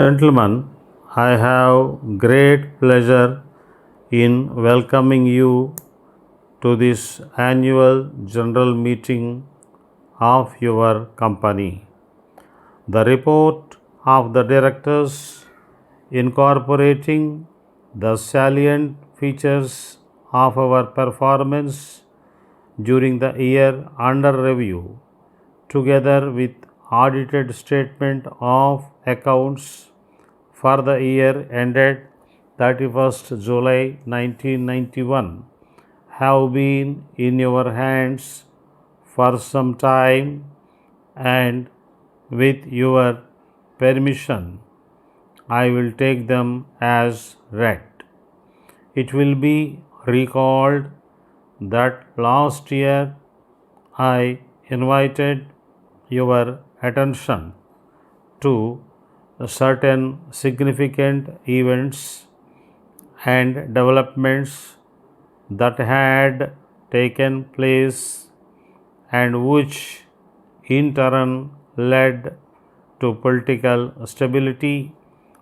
Gentlemen, I have great pleasure in welcoming you to this annual general meeting of your company. The report of the directors incorporating the salient features of our performance during the year under review, together with audited statement of accounts for the year ended 31st July 1991 have been in your hands for some time, and with your permission I will take them as read. It will be recalled that last year I invited your attention to certain significant events and developments that had taken place and which in turn led to political stability,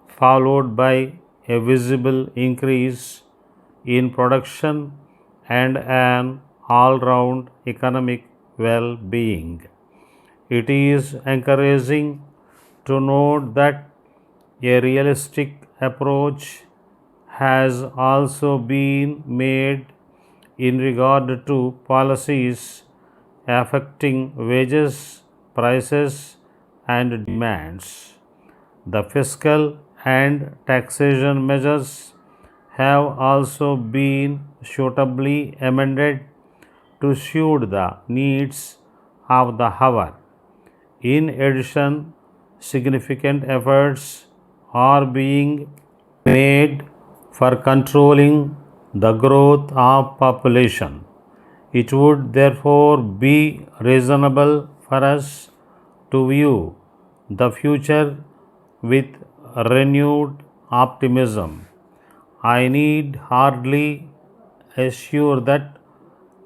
followed by a visible increase in production and an all round economic well being. It is encouraging to note that a realistic approach has also been made in regard to policies affecting wages, prices, and demands. The fiscal and taxation measures have also been suitably amended to suit the needs of the hour. In addition, significant efforts are being made for controlling the growth of population. It would therefore be reasonable for us to view the future with renewed optimism. I need hardly assure that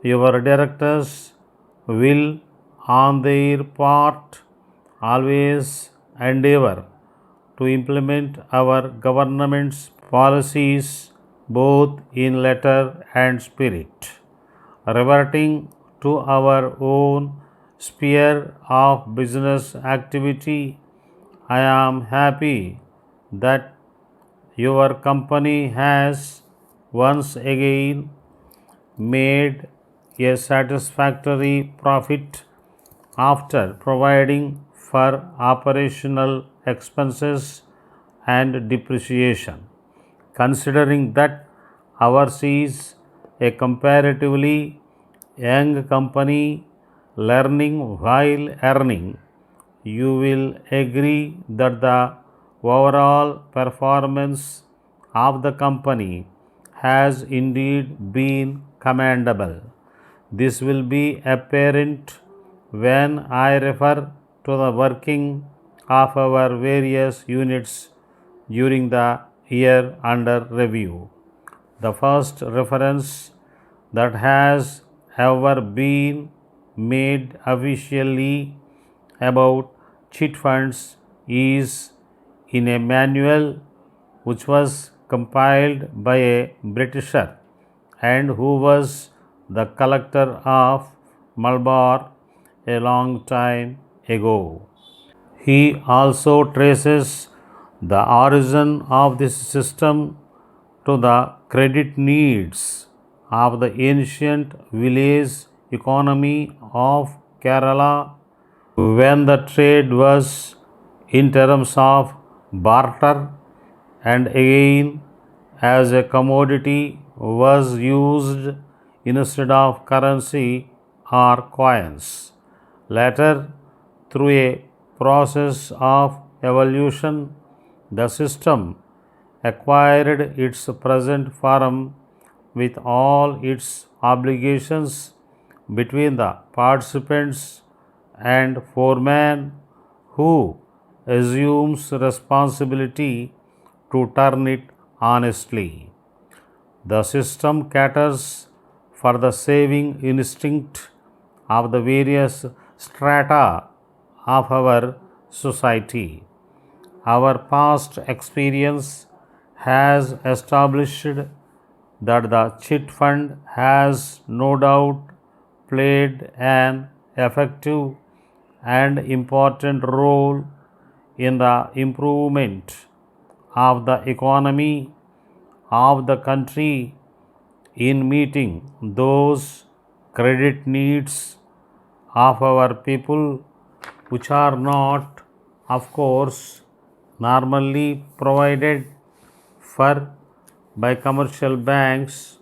your directors will, on their part, always endeavor to implement our government's policies both in letter and spirit. Reverting to our own sphere of business activity, I am happy that your company has once again made a satisfactory profit after providing for operational expenses and depreciation. Considering that ours is a comparatively young company learning while earning, you will agree that the overall performance of the company has indeed been commendable. This will be apparent when I refer to the working of our various units during the year under review. The first reference that has ever been made officially about chit funds is in a manual which was compiled by a Britisher and who was the collector of Malabar a long time ago. He also traces the origin of this system to the credit needs of the ancient village economy of Kerala when the trade was in terms of barter and again as a commodity was used instead of currency or coins. Later, through a process of evolution, the system acquired its present form with all its obligations between the participants and foreman who assumes responsibility to turn it honestly. The system caters for the saving instinct of the various strata of our society. Our past experience has established that the chit fund has no doubt played an effective and important role in the improvement of the economy of the country in meeting those credit needs of our people which are not, of course, normally provided for by commercial banks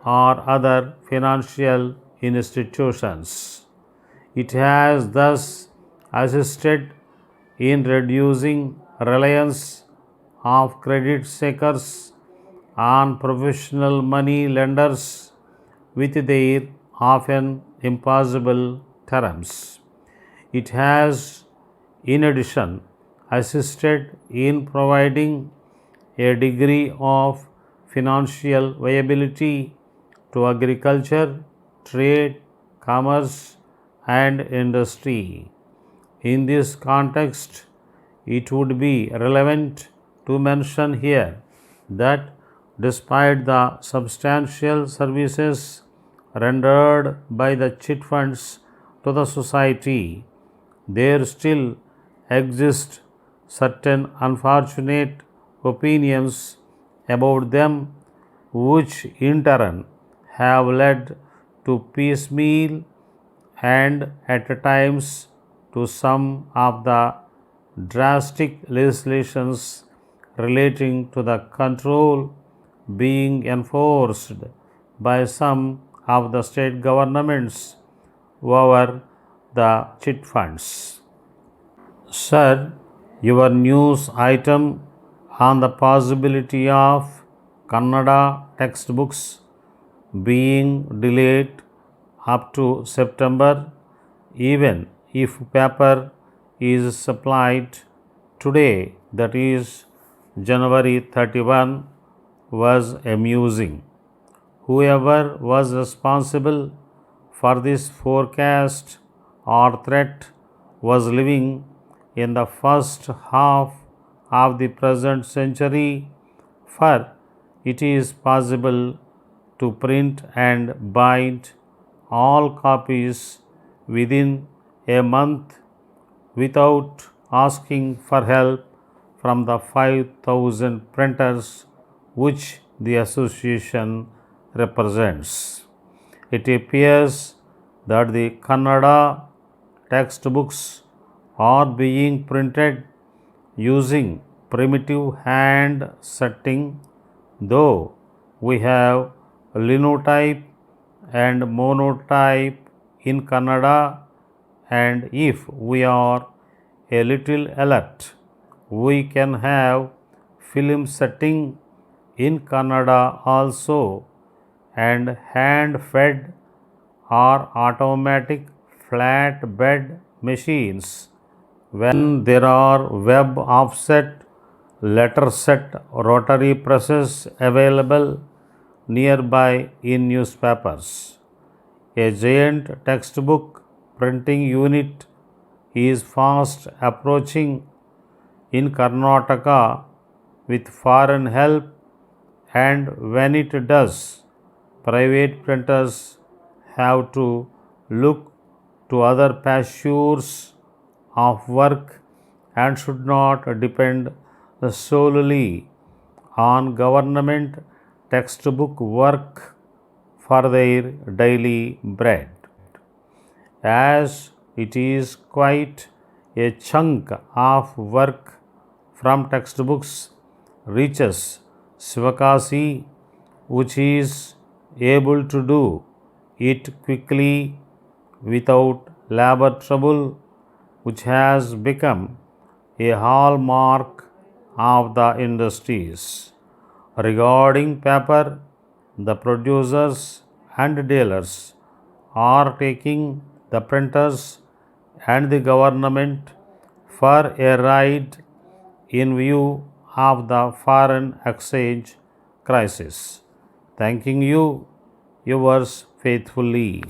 or other financial institutions. It has thus assisted in reducing reliance of credit seekers on professional money lenders with their often impossible terms. It has, in addition, assisted in providing a degree of financial viability to agriculture, trade, commerce, and industry. In this context, it would be relevant to mention here that despite the substantial services rendered by the chit funds to the society, there still exist certain unfortunate opinions about them, which in turn have led to piecemeal and at times to some of the drastic legislations relating to the control being enforced by some of the state governments over the chit funds. Sir, your news item on the possibility of Kannada textbooks being delayed up to September, even if paper is supplied today, that is January 31, was amusing. Whoever was responsible for this forecast or threat was living in the first half of the present century, for it is possible to print and bind all copies within a month without asking for help from the 5,000 printers which the association represents. It appears that the Kannada textbooks are being printed using primitive hand setting, though we have linotype and monotype in Kannada, and if we are a little alert, we can have film setting in Kannada also, and hand fed or automatic flatbed machines when there are web offset letter set rotary presses available nearby in newspapers. A giant textbook printing unit is fast approaching in Karnataka with foreign help, and when it does, private printers have to look to other pursuits of work and should not depend solely on government textbook work for their daily bread, as it is quite a chunk of work from textbooks reaches Sivakasi, which is able to do it quickly without labor trouble, which has become a hallmark of the industries. Regarding paper, the producers and dealers are taking the printers and the government for a ride in view of the foreign exchange crisis. Thanking you, yours faithfully.